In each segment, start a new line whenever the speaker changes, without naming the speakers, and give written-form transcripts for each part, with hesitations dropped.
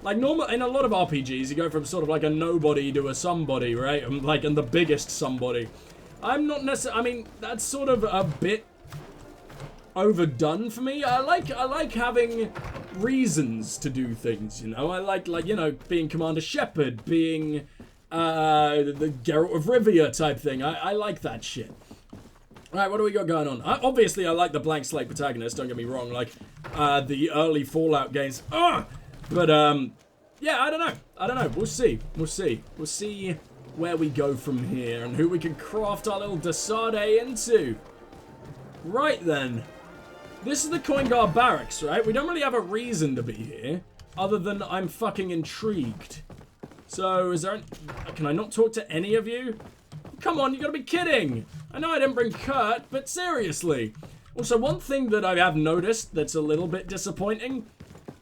Like, normal, in a lot of RPGs, you go from sort of like a nobody to a somebody, right? And the biggest somebody. I'm not necessarily, I mean, that's sort of a bit overdone for me. I like having reasons to do things, you know? I like, you know, being Commander Shepard, being, the Geralt of Rivia type thing. I like that shit. Alright, what do we got going on? Obviously, I like the blank slate protagonist, don't get me wrong, like, the early Fallout games. But, yeah, I don't know. We'll see. We'll see where we go from here and who we can craft our little Desade into. Right then. This is the Coin Guard Barracks, right? We don't really have a reason to be here, other than I'm fucking intrigued. So, can I not talk to any of you? Come on, you gotta be kidding! I know I didn't bring Kurt, but seriously. Also, one thing that I have noticed that's a little bit disappointing,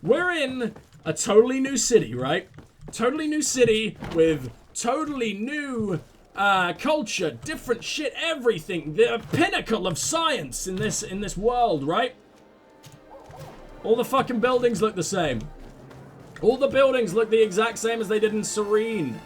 we're in a totally new city, right? Totally new city with totally new culture, different shit, everything. The pinnacle of science in this world, right? All the fucking buildings look the same. All the buildings look the exact same as they did in Serene.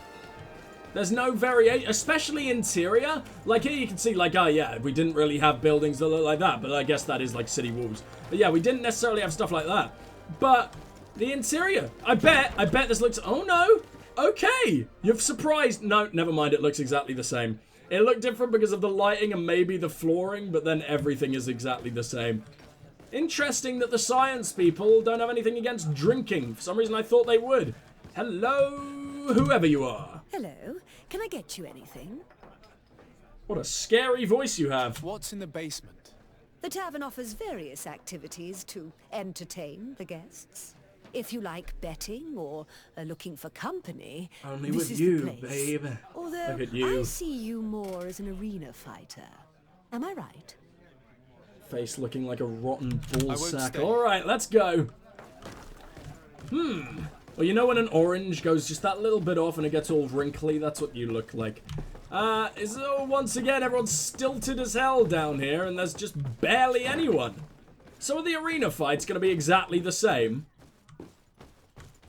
There's no variation, especially interior. Like here you can see, like, oh yeah, we didn't really have buildings that look like that, but I guess that is like city walls. But yeah, we didn't necessarily have stuff like that. But the interior, I bet this looks, oh no, okay. You've surprised, no, never mind, it looks exactly the same. It looked different because of the lighting and maybe the flooring, but then everything is exactly the same. Interesting that the science people don't have anything against drinking. For some reason I thought they would. Hello, whoever you are.
Hello, can I get you anything?
What a scary voice you have.
What's in the basement?
The tavern offers various activities to entertain the guests. If you like betting or are looking for company,
only
this
with
is
you,
the place.
babe.
Although
look at you.
I see you more as an arena fighter. Am I right?
Face looking like a rotten ball sack.
stay.
Alright, let's go. Well, you know when an orange goes just that little bit off and it gets all wrinkly? That's what you look like. Once again, everyone's stilted as hell down here, and there's just barely anyone. So are the arena fights going to be exactly the same?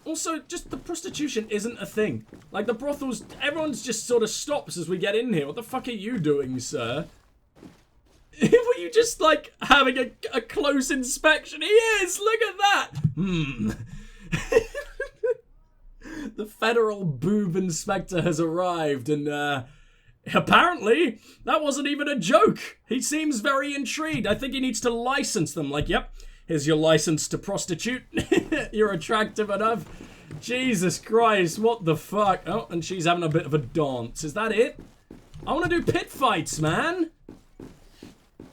Also, just the prostitution isn't a thing. Like, the brothels, everyone's just sort of stops as we get in here. What the fuck are you doing, sir? Were you just, like, having a close inspection? He is! Look at that! The federal boob inspector has arrived, and, apparently, that wasn't even a joke. He seems very intrigued. I think he needs to license them. Like, yep, here's your license to prostitute. You're attractive enough. Jesus Christ, what the fuck? Oh, and she's having a bit of a dance. Is that it? I want to do pit fights, man.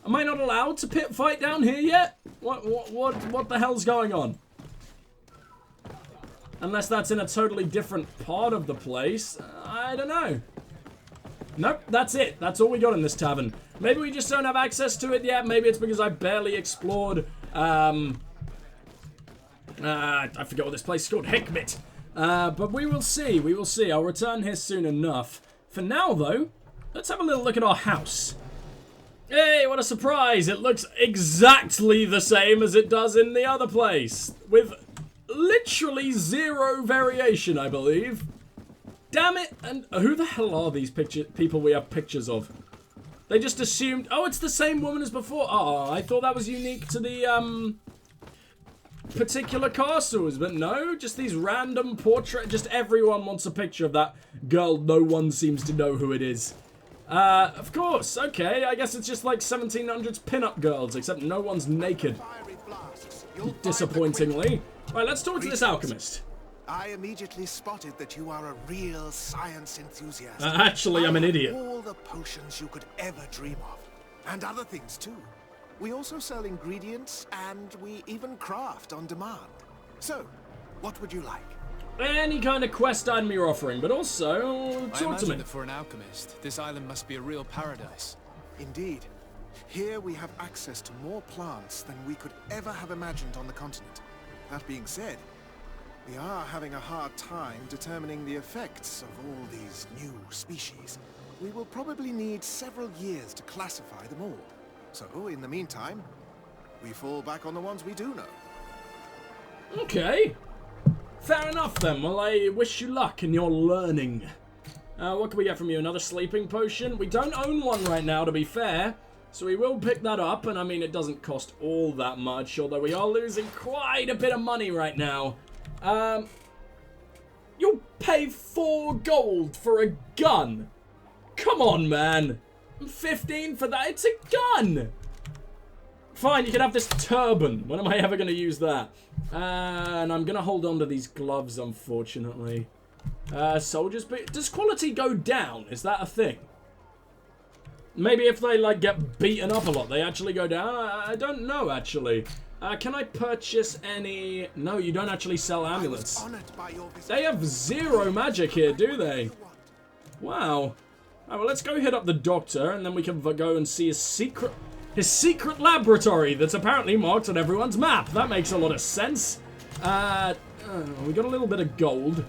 Am I not allowed to pit fight down here yet? What the hell's going on? Unless that's in a totally different part of the place. I don't know. Nope, that's it. That's all we got in this tavern. Maybe we just don't have access to it yet. Maybe it's because I barely explored, I forget what this place is called. Hickmit. But we will see. We will see. I'll return here soon enough. For now, though, let's have a little look at our house. Hey, what a surprise. It looks exactly the same as it does in the other place. With literally zero variation, I believe. Damn it! And who the hell are these people we have pictures of? They just assumed, oh, it's the same woman as before. Oh, I thought that was unique to the, particular castles, but no, just these random portraits. Just everyone wants a picture of that girl. No one seems to know who it is. Of course, okay, I guess it's just like 1700s pin-up girls, except no one's naked. Disappointingly. Right, let's talk to this alchemist.
I immediately spotted that you are a real science enthusiast.
Actually, I'm an idiot.
All the potions you could ever dream of. And other things, too. We also sell ingredients, and we even craft on demand. So, what would you like?
Any kind of quest item you're offering, but also,
I
talk to
imagine
me.
that for an alchemist, this island must be a real paradise.
Indeed. Here we have access to more plants than we could ever have imagined on the continent. That being said, we are having a hard time determining the effects of all these new species. We will probably need several years to classify them all. So, in the meantime, we fall back on the ones we do know.
Okay. Fair enough then. Well, I wish you luck in your learning. What can we get from you? Another sleeping potion? We don't own one right now, to be fair. So we will pick that up. And I mean, it doesn't cost all that much. Although we are losing quite a bit of money right now. You'll pay 4 gold for a gun. Come on, man. 15 for that? It's a gun. Fine, you can have this turban. When am I ever going to use that? And I'm going to hold on to these gloves, unfortunately. Soldiers, but does quality go down? Is that a thing? Maybe if they, like, get beaten up a lot, they actually go down? I don't know, actually. Can I purchase any... No, you don't actually sell amulets. They have 0 magic here, do they? Wow. Alright, well, let's go hit up the doctor, and then we can go and see his secret laboratory that's apparently marked on everyone's map. That makes a lot of sense. We got a little bit of gold,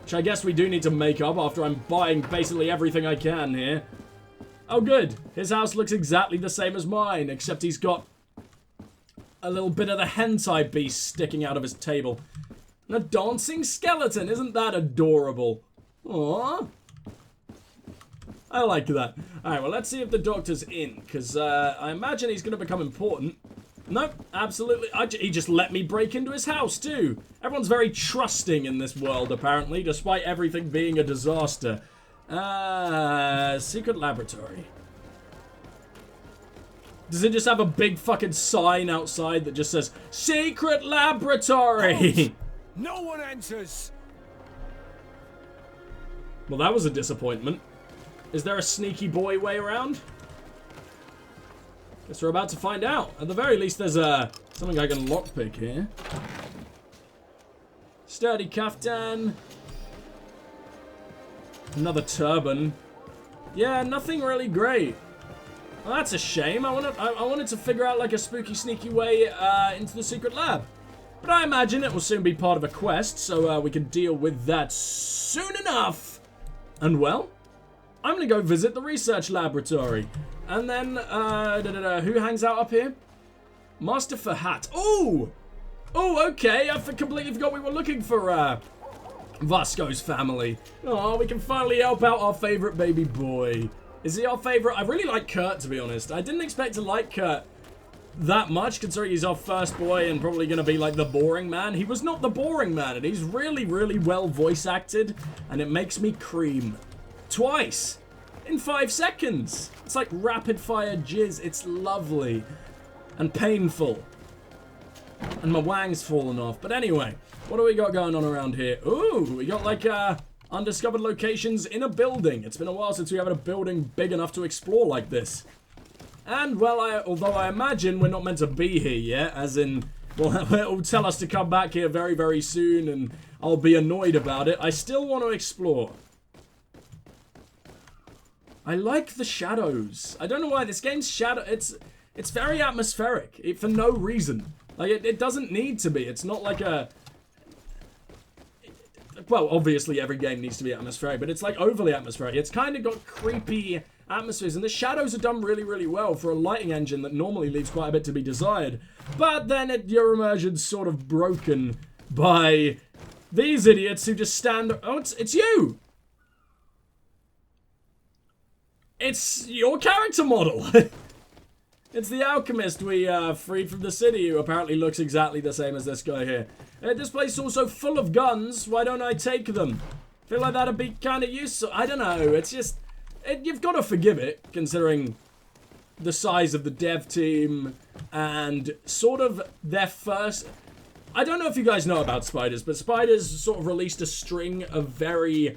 which I guess we do need to make up after I'm buying basically everything I can here. Oh, good. His house looks exactly the same as mine, except he's got a little bit of the hentai beast sticking out of his table. And a dancing skeleton. Isn't that adorable? Aww. I like that. Alright, well, let's see if the doctor's in, because I imagine he's going to become important. Nope, absolutely. He just let me break into his house, too. Everyone's very trusting in this world, apparently, despite everything being a disaster. Secret laboratory. Does it just have a big fucking sign outside that just says, Secret Laboratory?
No one enters!
Well, that was a disappointment. Is there a sneaky boy way around? Guess we're about to find out. At the very least, there's something I can lockpick here. Sturdy kaftan. Another turban. Yeah, nothing really great. Well, that's a shame. I wanted to figure out like a spooky, sneaky way into the secret lab. But I imagine it will soon be part of a quest, so we can deal with that soon enough. And well, I'm gonna go visit the research laboratory. And then, who hangs out up here? Master Fahad. Oh! Oh, okay. I completely forgot we were looking for, Vasco's family. Oh, we can finally help out our favorite baby boy. Is he our favorite? I really like Kurt, to be honest. I didn't expect to like Kurt that much, considering he's our first boy and probably going to be like the boring man. He was not the boring man, and he's really, really well voice acted, and it makes me cream. Twice. In 5 seconds. It's like rapid fire jizz. It's lovely. And painful. And my wang's fallen off. But anyway, what do we got going on around here? Ooh, we got like undiscovered locations in a building. It's been a while since we have a building big enough to explore like this. And, well, although I imagine we're not meant to be here yet, as in, well, it'll tell us to come back here very, very soon, and I'll be annoyed about it, I still want to explore. I like the shadows. I don't know why this game's shadow... It's very atmospheric, for no reason. Like, it doesn't need to be. It's not like a... Well, obviously every game needs to be atmospheric, but it's like overly atmospheric. It's kind of got creepy atmospheres, and the shadows are done really, really well for a lighting engine that normally leaves quite a bit to be desired. But then your immersion's sort of broken by these idiots who just stand... Oh, it's you! It's your character model! It's the alchemist we freed from the city, who apparently looks exactly the same as this guy here. This place is also full of guns. Why don't I take them? Feel like that'd be kind of useful. I don't know. It's just... you've got to forgive it, considering the size of the dev team and sort of their first... I don't know if you guys know about Spiders, but Spiders sort of released a string of very...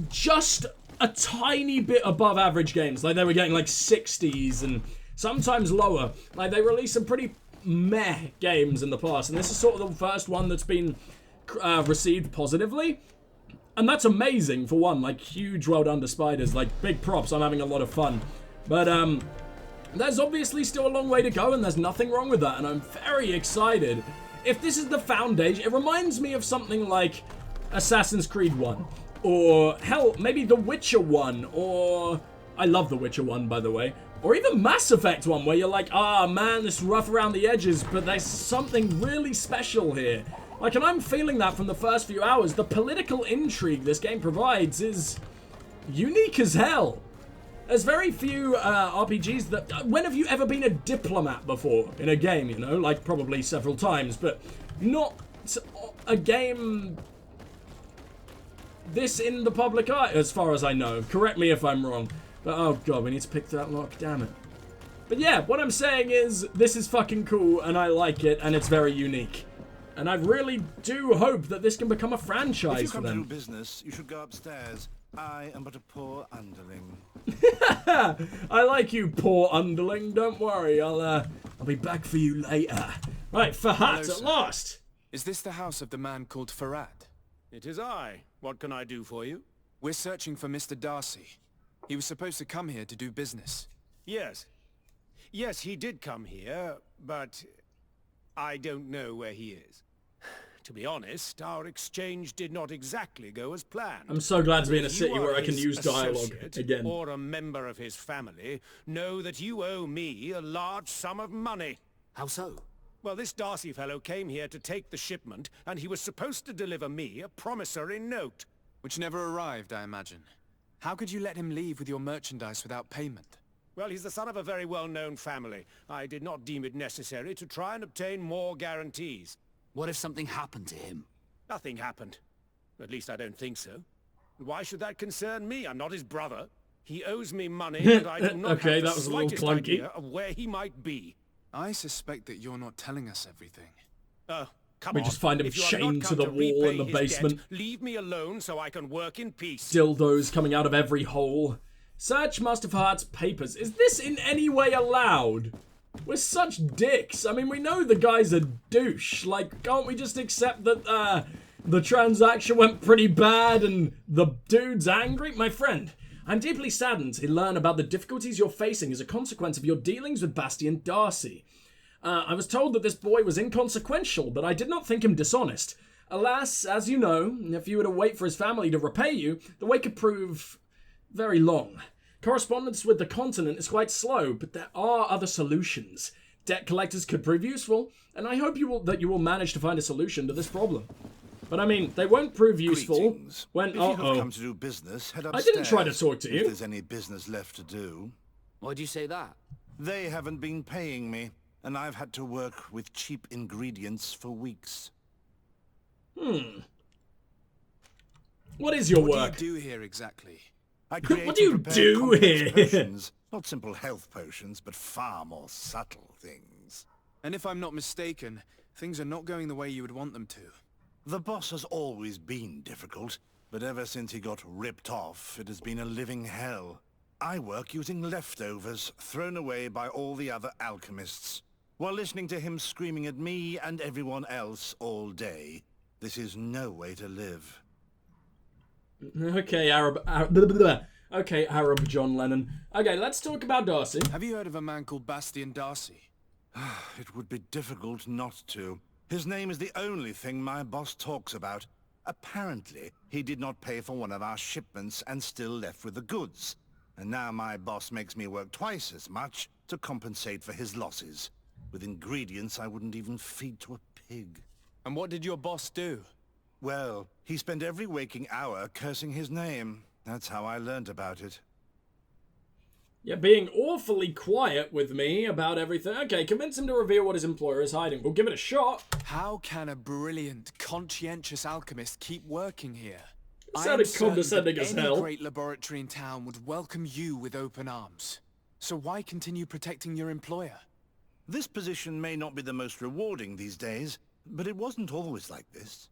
just a tiny bit above average games. Like, they were getting like 60s and sometimes lower. Like, they released some pretty meh games in the past, and this is sort of the first one that's been received positively. And that's amazing, for one. Like, huge well done to Spiders. Like, big props. I'm having a lot of fun. But, there's obviously still a long way to go, and there's nothing wrong with that, and I'm very excited. If this is the foundation, it reminds me of something like Assassin's Creed 1. Or, hell, maybe The Witcher 1, or... I love The Witcher 1, by the way. Or even Mass Effect 1, where you're like, ah, man, this rough around the edges, but there's something really special here. Like, and I'm feeling that from the first few hours. The political intrigue this game provides is unique as hell. There's very few RPGs that... when have you ever been a diplomat before in a game, you know? Like, probably several times, but not a game this in the public eye, as far as I know. Correct me if I'm wrong. But, oh god, we need to pick that lock, damn it. But yeah, what I'm saying is, this is fucking cool, and I like it, and it's very unique. And I really do hope that this can become a franchise for them.
If you come to do business, you should go upstairs. I am but a poor underling.
I like you, poor underling. Don't worry, I'll be back for you later. Right, Farhat, at last.
Is this the house of the man called Farhat?
It is I. What can I do for you?
We're searching for Mr. Darcy. He was supposed to come here to do business.
Yes. Yes, he did come here, but I don't know where he is. To be honest, our exchange did not exactly go as planned.
I'm so glad to be in a
If
city
you
where
are
I can
his
use dialogue
associate
again.
Or a member of his family, know that you owe me a large sum of money.
How so?
Well, this Darcy fellow came here to take the shipment, and he was supposed to deliver me a promissory note.
Which never arrived, I imagine. How could you let him leave with your merchandise without payment?
Well, he's the son of a very well-known family. I did not deem it necessary to try and obtain more guarantees.
What if something happened to him?
Nothing happened. At least I don't think so. Why should that concern me? I'm not his brother. He owes me money, and I do not
Okay,
have the
that was a little
slightest
clunky.
idea of where he might be.
I suspect that you're not telling us everything.
Come
We
on.
just find him
If you have
chained
not
to
come
the wall in
repay
the
his
basement.
debt, leave me alone so I can work in peace.
Dildos coming out of every hole. Search Master Farhat's papers. Is this in any way allowed? We're such dicks. I mean, we know the guy's a douche. Like, can't we just accept that the transaction went pretty bad and the dude's angry? My friend, I'm deeply saddened to learn about the difficulties you're facing as a consequence of your dealings with Bastian Darcy. I was told that this boy was inconsequential, but I did not think him dishonest. Alas, as you know, if you were to wait for his family to repay you, the wait could prove very long. Correspondence with the continent is quite slow, but there are other solutions. Debt collectors could prove useful, and I hope that you will manage to find a solution to this problem. But I mean, they won't prove useful
Greetings.
when...
If you have come to do business, head upstairs.
I didn't try to talk to
If
you.
there's any business left to do.
Why'd you say that?
They haven't been paying me, and I've had to work with cheap ingredients for weeks.
What is your
What
work?
do you do here exactly?
I create
What do you
and prepare
do
complex
here?
potions. Not simple health potions, but far more subtle things.
And if I'm not mistaken, things are not going the way you would want them to.
The boss has always been difficult, but ever since he got ripped off, it has been a living hell. I work using leftovers thrown away by all the other alchemists, while listening to him screaming at me and everyone else all day. This is no way to live.
Okay, Arab John Lennon. Okay, let's talk about Darcy.
Have you heard of a man called Bastian Darcy?
It would be difficult not to. His name is the only thing my boss talks about. Apparently, he did not pay for one of our shipments and still left with the goods. And now my boss makes me work twice as much to compensate for his losses. With ingredients I wouldn't even feed to a pig.
And what did your boss do?
Well, he spent every waking hour cursing his name. That's how I learned about it.
Yeah, being awfully quiet with me about everything. Okay, convince him to reveal what his employer is hiding. We'll give it a shot.
How can a brilliant, conscientious alchemist keep working here?
It
I
sounded
am certain
condescending
that
as
any
hell.
great laboratory in town would welcome you with open arms. So why continue protecting your employer?
This position may not be the most rewarding these days, but it wasn't always like this.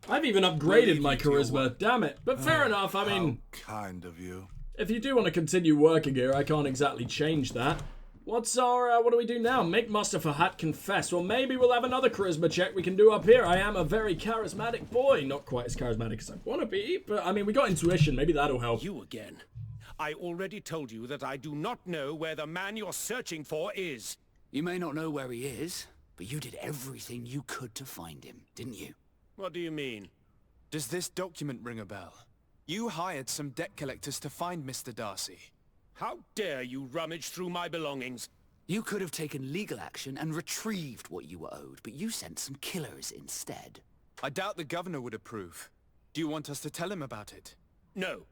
I've even upgraded my charisma, damn it. But fair enough, I mean,
How kind of you.
if you do want to continue working here, I can't exactly change that. What's our, what do we do now? Make Master Farhat confess. Well, maybe we'll have another charisma check we can do up here. I am a very charismatic boy. Not quite as charismatic as I want to be, but I mean, we got intuition. Maybe that'll help.
You again. I already told you that I do not know where the man you're searching for is.
You may not know where he is, but you did everything you could to find him, didn't you?
What do you mean?
Does this document ring a bell? You hired some debt collectors to find Mr. Darcy.
How dare you rummage through my belongings?
You could have taken legal action and retrieved what you were owed, but you sent some killers instead.
I doubt the governor would approve. Do you want us to tell him about it?
No.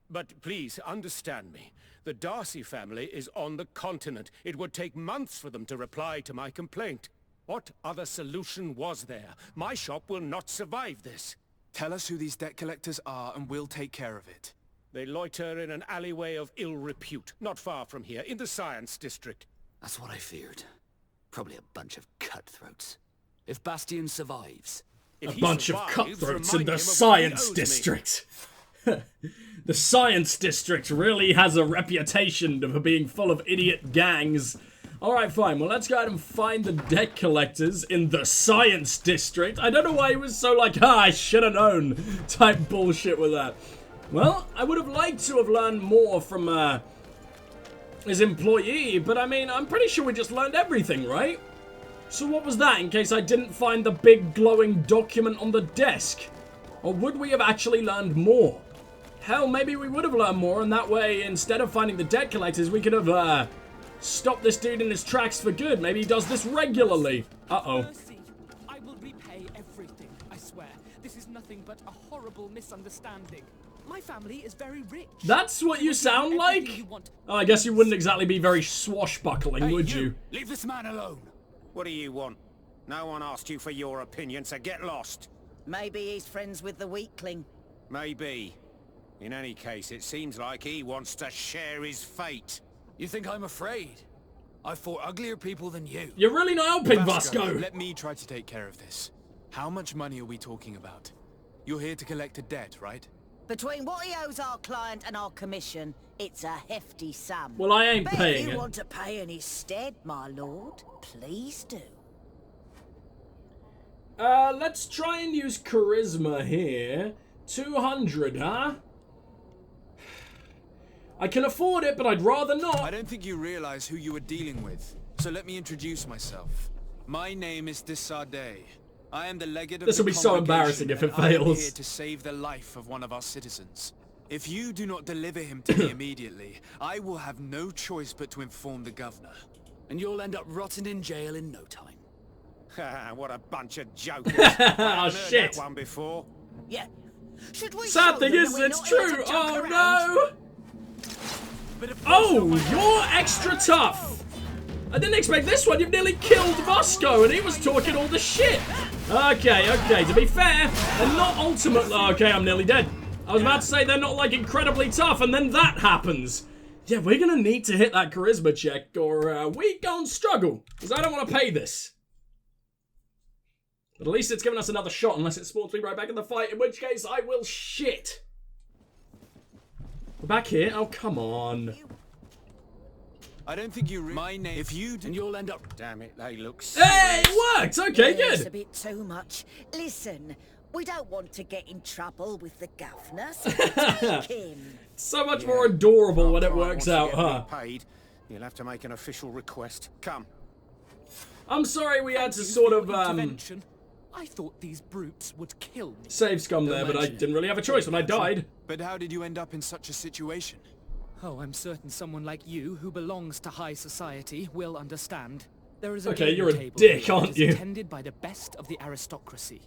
But please, understand me. The Darcy family is on the continent. It would take months for them to reply to my complaint. What other solution was there? My shop will not survive this.
Tell us who these debt collectors are and we'll take care of it.
They loiter in an alleyway of ill repute, not far from here, in the Science District.
That's what I feared. Probably a bunch of cutthroats. If Bastion survives...
A bunch of cutthroats in the Science District. The Science District really has a reputation for being full of idiot gangs. Alright, fine. Well, let's go ahead and find the debt collectors in the Science District. I don't know why he was so like, I should have known type bullshit with that. Well, I would have liked to have learned more from his employee, but I mean, I'm pretty sure we just learned everything, right? So what was that, in case I didn't find the big glowing document on the desk? Or would we have actually learned more? Hell, maybe we would have learned more, and that way, instead of finding the debt collectors, we could have, stopped this dude in his tracks for good. Maybe he does this regularly. Uh-oh.
Mercy, I will repay everything, I swear. This is nothing but a horrible misunderstanding. My family is very rich.
That's what you sound like? Oh, I guess you wouldn't exactly be very swashbuckling,
Hey,
would you?
Leave this man alone.
What do you want? No one asked you for your opinion, so get lost.
Maybe he's friends with the weakling.
Maybe. In any case, it seems like he wants to share his fate.
You think I'm afraid? I fought uglier people than you.
You're really not helping, Vasco.
Let me try to take care of this. How much money are we talking about? You're here to collect a debt, right?
Between what he owes our client and our commission, it's a hefty sum.
Well, I ain't
But
paying
if you
it.
want to pay in his stead, my lord, please do.
Let's try and use charisma here. 200, huh? I can afford it, but I'd rather not.
I don't think you realize who you are dealing with. So let me introduce myself. My name is Desade. I am the legate of
This will
the
be so embarrassing if it
congregation, and I am
fails.
here to save the life of one of our citizens. If you do not deliver him to me immediately, I will have no choice but to inform the governor.
And you'll end up rotting in jail in no time.
What a bunch of jokers.
Oh,
Heard
shit.
that one before.
Yeah. Should we
Sad
show
thing
them
is,
that we're
it's
not here to
true.
joke
Oh,
around?
no. Oh, you're extra tough. I didn't expect this one. You've nearly killed Vasco, and he was talking all the shit. Okay. To be fair, they're not ultimately... Okay, I'm nearly dead. I was about to say they're not, like, incredibly tough, and then that happens. Yeah, we're going to need to hit that charisma check, or we don't struggle, because I don't want to pay this. But at least it's given us another shot, unless it spawns me right back in the fight, in which case I will shit. We're back here? Oh, come on.
I don't think you my name. If you do,
And you'll end up...
Damn it, they look
Hey, it worked! Okay,
Yeah, it's a
good.
bit too much. Listen, we don't want to get in trouble with the governor, so take him.
So much more adorable when it
Client
works
wants to
out,
get
huh?
repaid. You'll have to make an official request. Come.
I'm sorry we had to
Thank you
sort
for
of,
your intervention. I thought these brutes would kill me.
save scum there, but I didn't really have a choice when I died.
but how did you end up in such a situation?
Oh, I'm certain someone like you, who belongs to high society, will understand. There is a
Okay,
game
you're a
table
dick,
here that
aren't
is
you?
attended by the best of the aristocracy.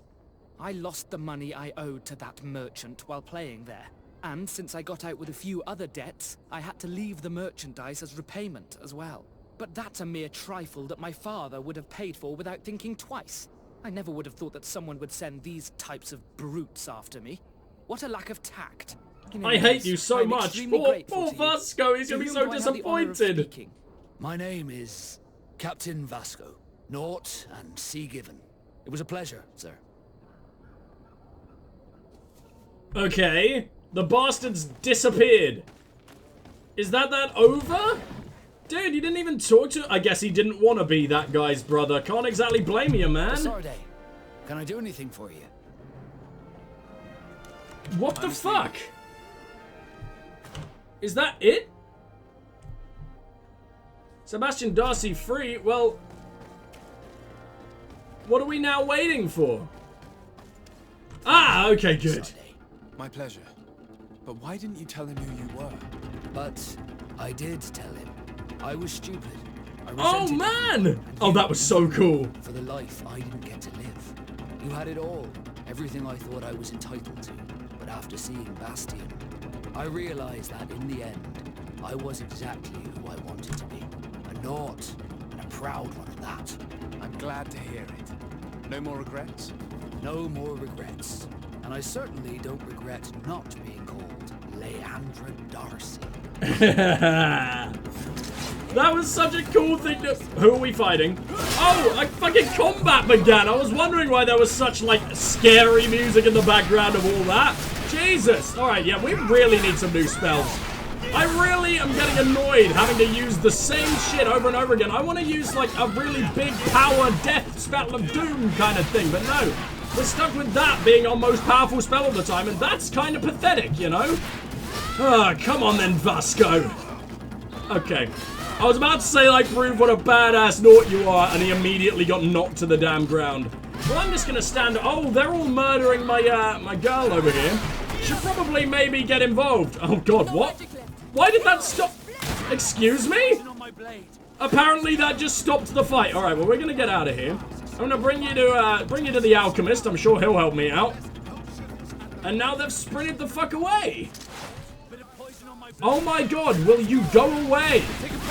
I lost the money I owed to that merchant while playing there. And since I got out with a few other debts, I had to leave the merchandise as repayment as well. But that's a mere trifle that my father would have paid for without thinking twice. I never would have thought that someone would send these types of brutes after me. What a lack of tact. In
I
any
hate
case,
you so
I'm
much.
extremely
Poor
grateful to you.
Vasco, he's
To
gonna be
whom
so
do I have the honor of
disappointed.
speaking?
My name is Captain Vasco. Naught and sea given. It was a pleasure, sir.
Okay, the bastard's disappeared. Is that over? Dude, you didn't even talk to... I guess he didn't want to be that guy's brother. Can't exactly blame you, man.
Desarde, can I do anything for you?
What the fuck? Is that it? Sebastian Darcy free? Well... What are we now waiting for? Ah, okay, good.
Desarde.
My pleasure. But why didn't you tell him who you were?
But I did tell him. I was stupid. I
Oh, man! Oh, that was so cool.
For the life I didn't get to live. You had it all. Everything I thought I was entitled to. But after seeing Bastion, I realized that in the end, I was exactly who I wanted to be. A Naut, and a proud one at that.
I'm glad to hear it. No more regrets?
No more regrets. And I certainly don't regret not being called Leandra Darcy.
That was such a cool thing to... Who are we fighting? Oh, like fucking combat began. I was wondering why there was such, like, scary music in the background of all that. Jesus. Alright, yeah, we really need some new spells. I really am getting annoyed having to use the same shit over and over again. I want to use, like, a really big power death spell of doom kind of thing, but no. We're stuck with that being our most powerful spell of the time, and that's kind of pathetic, you know? Ah, come on then, Vasco. Okay. I was about to say, like, prove what a badass Naut you are, and he immediately got knocked to the damn ground. Well, I'm just gonna stand... Oh, they're all murdering my, my girl over here. Should probably maybe get involved. Oh, God, what? Why did that stop? Excuse me? Apparently that just stopped the fight. All right, well, we're gonna get out of here. I'm gonna bring you to the alchemist. I'm sure he'll help me out. And now they've sprinted the fuck away. Oh my God, will you go away?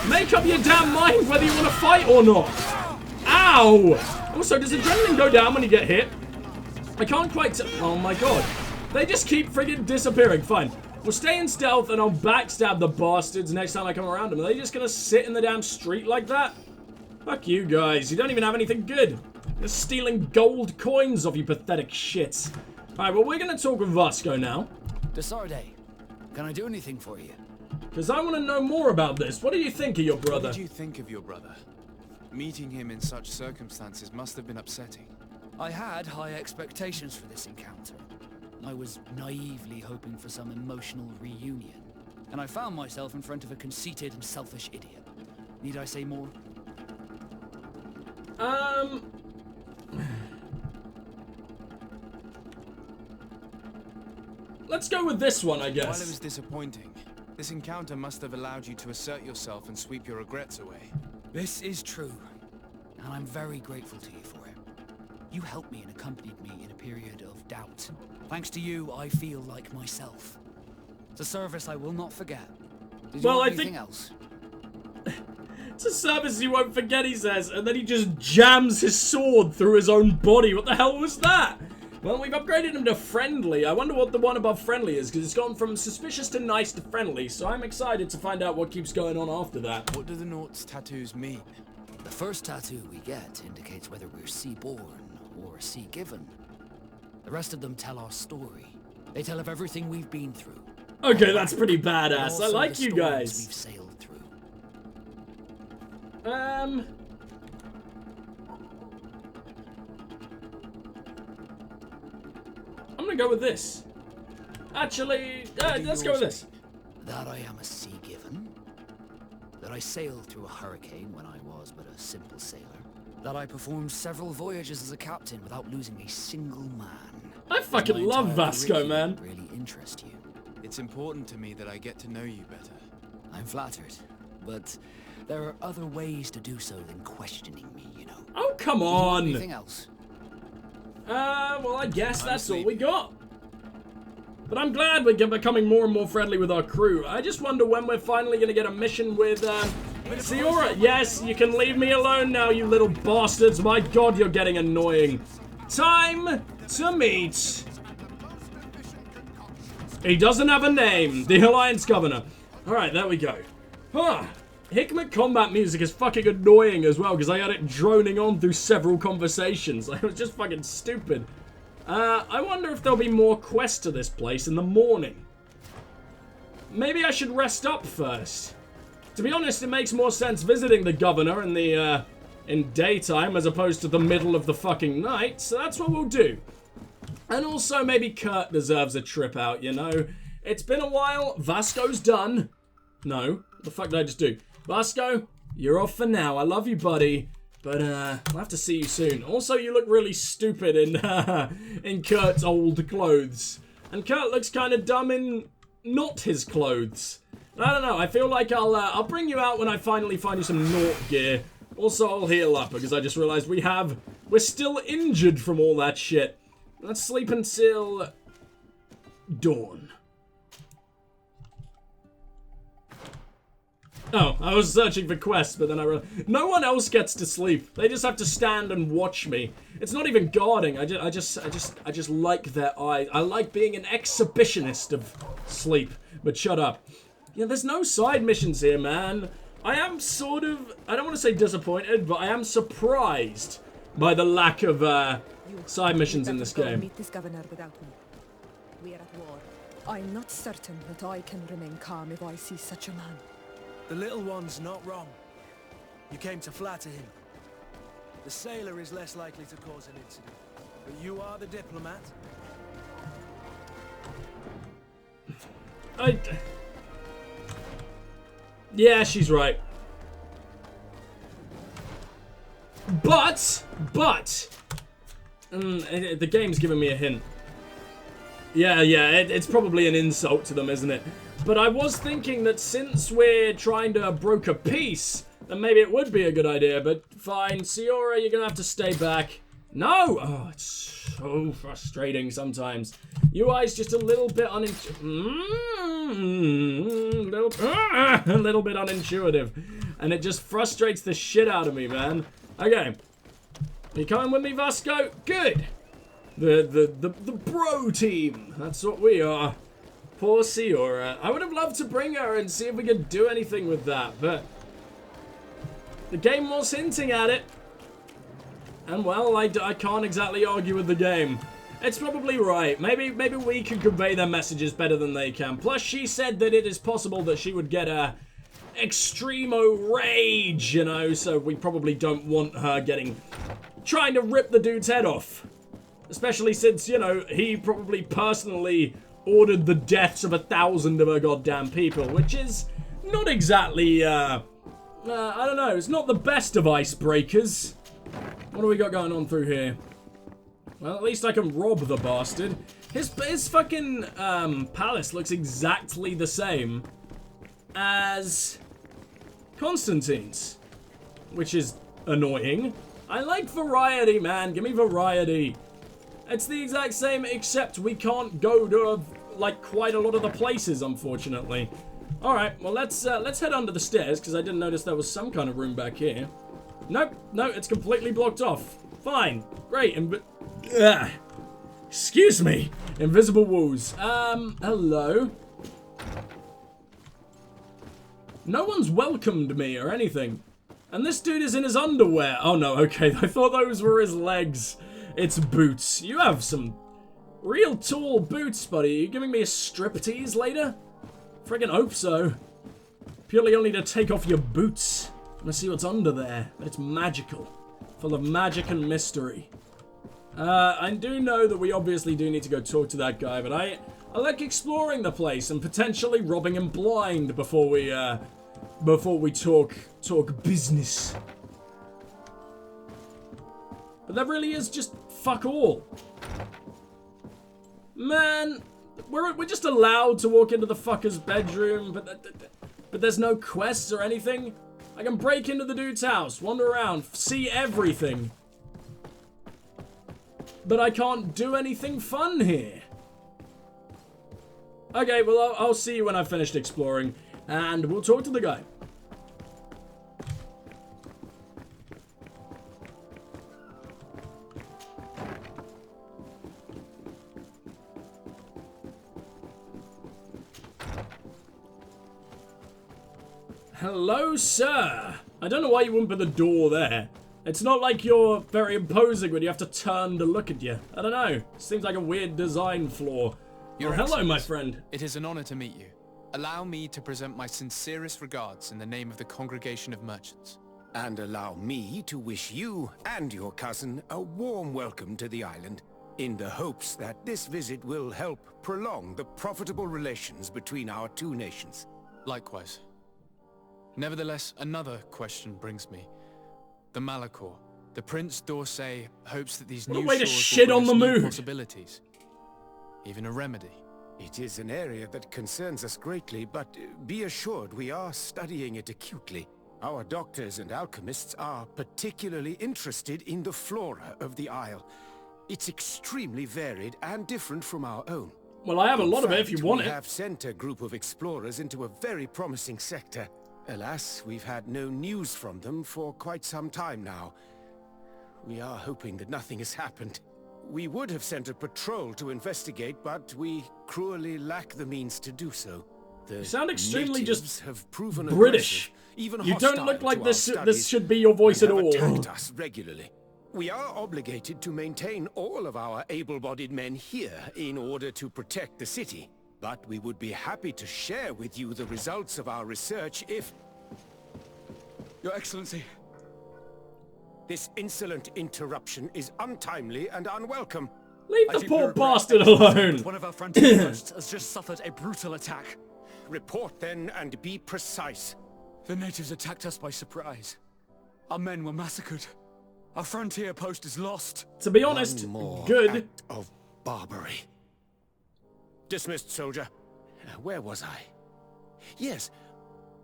Make up your damn mind whether you want to fight or not. Ow! Also, does adrenaline go down when you get hit? I can't quite tell. Oh my God. They just keep friggin' disappearing. Fine. We'll stay in stealth and I'll backstab the bastards next time I come around them. Are they just gonna sit in the damn street like that? Fuck you guys. You don't even have anything good. You're stealing gold coins off you pathetic shits. Alright, well, we're gonna talk with Vasco now.
Desarde, can I do anything for you?
Because I want to know more about this. What do you think of your brother?
What did you think of your brother? Meeting him in such circumstances must have been upsetting.
I had high expectations for this encounter. I was naively hoping for some emotional reunion. And I found myself in front of a conceited and selfish idiot. Need I say more?
Let's go with this one, I guess.
While it was disappointing, this encounter must have allowed you to assert yourself and sweep your regrets away.
This is true, and I'm very grateful to you for it. You helped me and accompanied me in a period of doubt. Thanks to you, I feel like myself. It's a service I will not forget. Did you want anything else?
It's a service you won't forget, he says, and then he just jams his sword through his own body. What the hell was that? Well, we've upgraded him to friendly. I wonder what the one above friendly is, because it's gone from suspicious to nice to friendly, so I'm excited to find out what keeps going on after that.
What do the Naut's tattoos mean?
The first tattoo we get indicates whether we're sea-born or sea-given. The rest of them tell our story. They tell of everything we've been through.
Okay, that's pretty badass. I like you guys.
We've sailed through.
I'm gonna go with this. Actually, let's go with this.
That I am a sea-given. That I sailed through a hurricane when I was but a simple sailor. That I performed several voyages as a captain without losing a single man.
I fucking love Vasco, man.
Really interest you.
It's important to me that I get to know you better.
I'm flattered, but there are other ways to do so than questioning me, you know.
Oh, come on.
Anything else?
Well, I guess that's all we got. But I'm glad we're becoming more and more friendly with our crew. I just wonder when we're finally going to get a mission with, Siora. Yes, you can leave me alone now, you little bastards. My God, you're getting annoying. Time to meet. He doesn't have a name. The Alliance Governor. Alright, there we go. Huh. Hickman combat music is fucking annoying as well, because I had it droning on through several conversations. It was just fucking stupid. I wonder if there'll be more quests to this place in the morning. Maybe I should rest up first. To be honest, it makes more sense visiting the governor in the, in daytime as opposed to the middle of the fucking night, so that's what we'll do. And also, maybe Kurt deserves a trip out, you know? It's been a while. Vasco's done. No. What the fuck did I just do? Vasco, you're off for now. I love you, buddy. But, I'll have to see you soon. Also, you look really stupid in Kurt's old clothes. And Kurt looks kind of dumb in not his clothes. I don't know. I feel like I'll bring you out when I finally find you some Naut gear. Also, I'll heal up because I just realized we're still injured from all that shit. Let's sleep until dawn. Oh, I was searching for quests, but then I realized no one else gets to sleep. They just have to stand and watch me. It's not even guarding. I just like their eyes. I like being an exhibitionist of sleep. But shut up. Yeah, there's no side missions here, man. I am sort of, I don't want to say disappointed, but I am surprised by the lack of side missions in this game.
Meet this governor without me. We are at war. I'm not certain that I can remain calm if I see such a man.
The little one's not wrong. You came to flatter him. The sailor is less likely to cause an incident. But you are the diplomat.
Yeah, she's right. But, the game's giving me a hint. Yeah, it's probably an insult to them, isn't it? But I was thinking that since we're trying to broker peace, then maybe it would be a good idea, but fine. Siora, you're gonna have to stay back. No! Oh, it's so frustrating sometimes. UI's just a little bit a little bit unintuitive. And it just frustrates the shit out of me, man. Okay. You coming with me, Vasco? Good! The bro team. That's what we are. Poor Siora. I would have loved to bring her and see if we could do anything with that, but the game was hinting at it. And well, I can't exactly argue with the game. It's probably right. Maybe we can convey their messages better than they can. Plus, she said that it is possible that she would get a extremo rage, you know, so we probably don't want her trying to rip the dude's head off. Especially since, you know, he probably personally ordered the deaths of 1,000 of her goddamn people, which is not exactly, I don't know, it's not the best of icebreakers. What do we got going on through here? Well, at least I can rob the bastard. His fucking, palace looks exactly the same as Constantine's, which is annoying. I like variety, man. Give me variety. It's the exact same, except we can't go to, like, quite a lot of the places, unfortunately. Alright, well, let's head under the stairs, because I didn't notice there was some kind of room back here. Nope, no, it's completely blocked off. Fine, great, excuse me, invisible walls. Hello? No one's welcomed me or anything. And this dude is in his underwear. Oh no, okay, I thought those were his legs. It's boots. You have some real tall boots, buddy. Are you giving me a striptease later? Friggin' hope so. Purely only to take off your boots. Let's see what's under there. It's magical. Full of magic and mystery. I do know that we obviously do need to go talk to that guy, but I like exploring the place and potentially robbing him blind before we talk business. But that really is just fuck all. Man, we're just allowed to walk into the fucker's bedroom, but there's no quests or anything. I can break into the dude's house, wander around, see everything. But I can't do anything fun here. Okay, well, I'll see you when I've finished exploring, and we'll talk to the guy. Hello, sir. I don't know why you wouldn't put the door there. It's not like you're very imposing when you have to turn to look at you. I don't know. Seems like a weird design flaw.
Your
hello, my friend.
It is an honor to meet you. Allow me to present my sincerest regards in the name of the Congregation of Merchants.
And allow me to wish you and your cousin a warm welcome to the island, in the hopes that this visit will help prolong the profitable relations between our two nations.
Likewise. Nevertheless, another question brings me. The Malachor. The Prince d'Orsay hopes that these new shores will bring us new possibilities. Even a remedy.
It is an area that concerns us greatly, but be assured we are studying it acutely. Our doctors and alchemists are particularly interested in the flora of the Isle. It's extremely varied and different from our own.
Well, I have a lot of it if you want it.
We have sent a group of explorers into a very promising sector. Alas, we've had no news from them for quite some time now. We are hoping that nothing has happened. We would have sent a patrol to investigate, but we cruelly lack the means to do so.
You sound extremely just
have proven
British.
Even
you don't look like this should be your voice at all.
Attacked us regularly. We are obligated to maintain all of our able-bodied men here in order to protect the city. But we would be happy to share with you the results of our research if...
Your Excellency.
This insolent interruption is untimely and unwelcome.
Leave the poor bastard alone.
One of our frontier posts has just suffered a brutal attack.
Report then and be precise.
The natives attacked us by surprise. Our men were massacred. Our frontier post is lost.
To be honest, good.
Act of barbary. Dismissed, soldier. Where was I? Yes,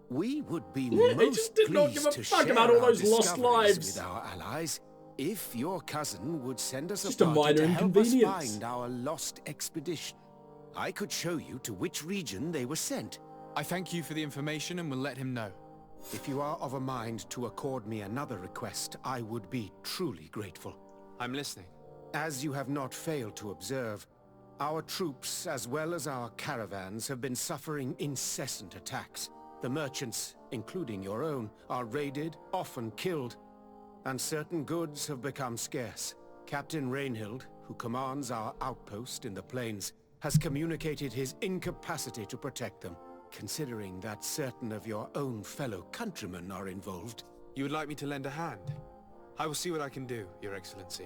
we would be most
just did not give a
pleased to
fuck
share
about all
our
those lost
discoveries
lives.
with our allies if your cousin would send us
Just
a
a
party
minor
to help us
inconvenience.
find our lost expedition. I could show you to which region they were sent.
I thank you for the information and will let him know.
If you are of a mind to accord me another request, I would be truly grateful.
I'm listening.
As you have not failed to observe, our troops, as well as our caravans, have been suffering incessant attacks. The merchants, including your own, are raided, often killed, and certain goods have become scarce. Captain Rainhild, who commands our outpost in the plains, has communicated his incapacity to protect them. Considering that certain of your own fellow countrymen are involved.
You would like me to lend a hand? I will see what I can do, Your Excellency.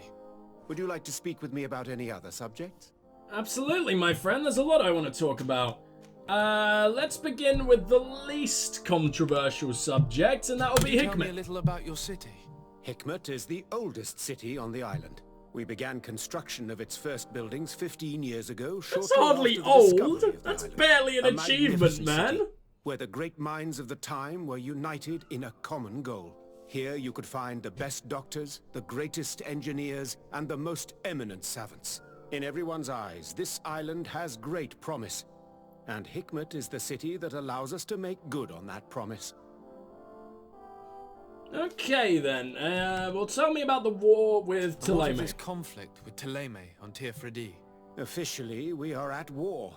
Would you like to speak with me about any other subjects?
Absolutely, my friend. There's a lot I want to talk about. Let's begin with the least controversial subject, and that will be
Tell me a
Hikmet.
little about your city.
Hikmet is the oldest city on the island. We began construction of its first buildings 15 years ago.
That's hardly old. That's barely an achievement, man.
City, where the great minds of the time were united in a common goal. Here you could find the best doctors, the greatest engineers, and the most eminent savants. In everyone's eyes, this island has great promise. And Hikmet is the city that allows us to make good on that promise.
Okay then, well tell me about the war with
What of
Thélème.
this conflict with Thélème on Tir-Fredi?
Officially, we are at war.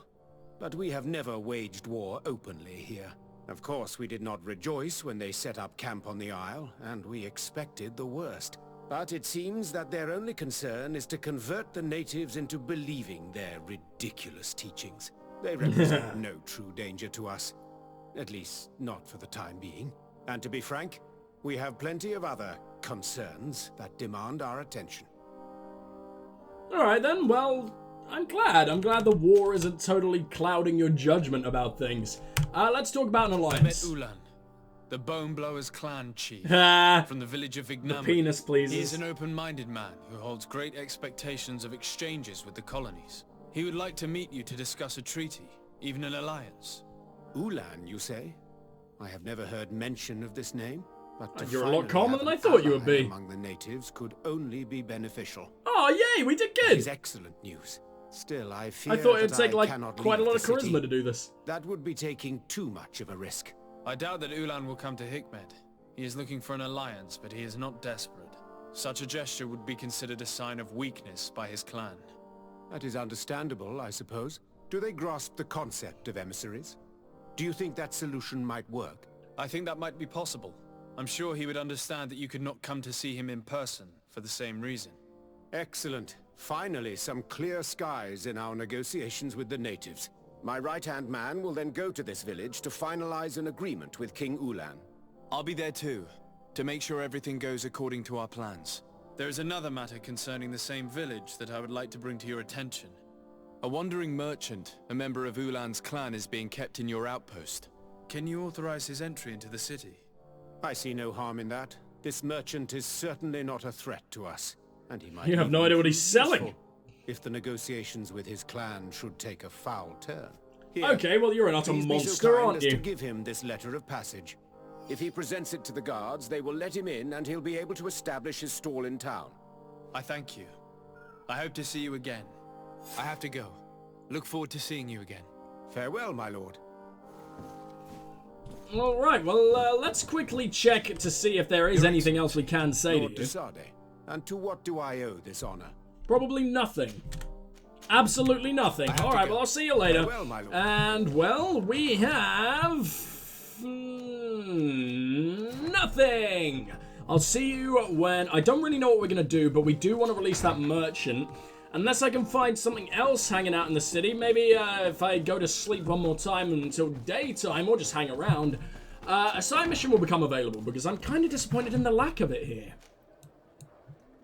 But we have never waged war openly here. Of course, we did not rejoice when they set up camp on the Isle, and we expected the worst. But it seems that their only concern is to convert the natives into believing their ridiculous teachings. They represent no true danger to us. At least, not for the time being. And to be frank, we have plenty of other concerns that demand our attention.
Alright then, well, I'm glad the war isn't totally clouding your judgment about things. Let's talk about an
I met
alliance.
Ulan, the Bone Blowers clan chief,
Ah,
from the village of
the
Vignam.
penis pleases.
He is an open-minded man who holds great expectations of exchanges with the colonies. He would like to meet you to discuss a treaty, even an alliance.
Ulan, you say? I have never heard mention of this name. But to
You're a lot
finally
calmer
have
than
an
I thought you would
ally
be.
among the natives could only be beneficial.
Oh yay, we did
It is
good!
excellent news. Still, I fear
I thought it'd
that
take
I
like
cannot
quite a
leave
lot of
the city.
charisma to do this.
That would be taking too much of a risk.
I doubt that Ulan will come to Hikmet. He is looking for an alliance, but he is not desperate. Such a gesture would be considered a sign of weakness by his clan.
That is understandable, I suppose. Do they grasp the concept of emissaries? Do you think that solution might work?
I think that might be possible. I'm sure he would understand that you could not come to see him in person for the same reason.
Excellent. Finally, some clear skies in our negotiations with the natives. My right-hand man will then go to this village to finalize an agreement with King Ulan.
I'll be there too, to make sure everything goes according to our plans. There is another matter concerning the same village that I would like to bring to your attention. A wandering merchant, a member of Ulan's clan, is being kept in your outpost. Can you authorize his entry into the city?
I see no harm in that. This merchant is certainly not a threat to us, and he might
You have no
even
idea what
prove
he's selling.
useful if the negotiations with his clan should take a foul turn.
Okay, well you're an utter
Please be so
monster,
kind
aren't
as to
you?
give him this letter of passage. If he presents it to the guards, they will let him in and he'll be able to establish his stall in town.
I thank you. I hope to see you again. I have to go. Look forward to seeing you again.
Farewell, my lord.
Alright, well, let's quickly check to see if there is anything else we can say
Lord
to you.
Desade, and to what do I owe this honor?
Probably nothing. Absolutely nothing. Alright, well, I'll see you later.
Farewell, my lord.
And, well, we have... nothing! I'll see you when... I don't really know what we're going to do, but we do want to release that merchant. Unless I can find something else hanging out in the city. Maybe if I go to sleep one more time until daytime, or just hang around, a side mission will become available, because I'm kind of disappointed in the lack of it here.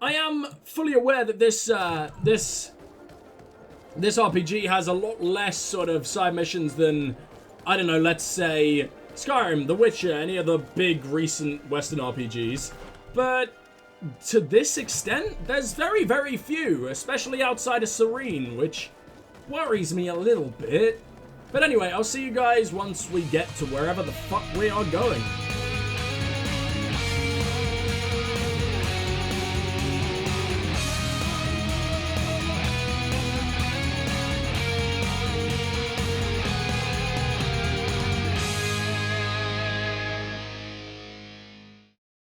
I am fully aware that this RPG has a lot less sort of side missions than, I don't know, let's say Skyrim, The Witcher, any of the big recent Western RPGs. But to this extent, there's very, very few, especially outside of Serene, which worries me a little bit. But anyway, I'll see you guys once we get to wherever the fuck we are going.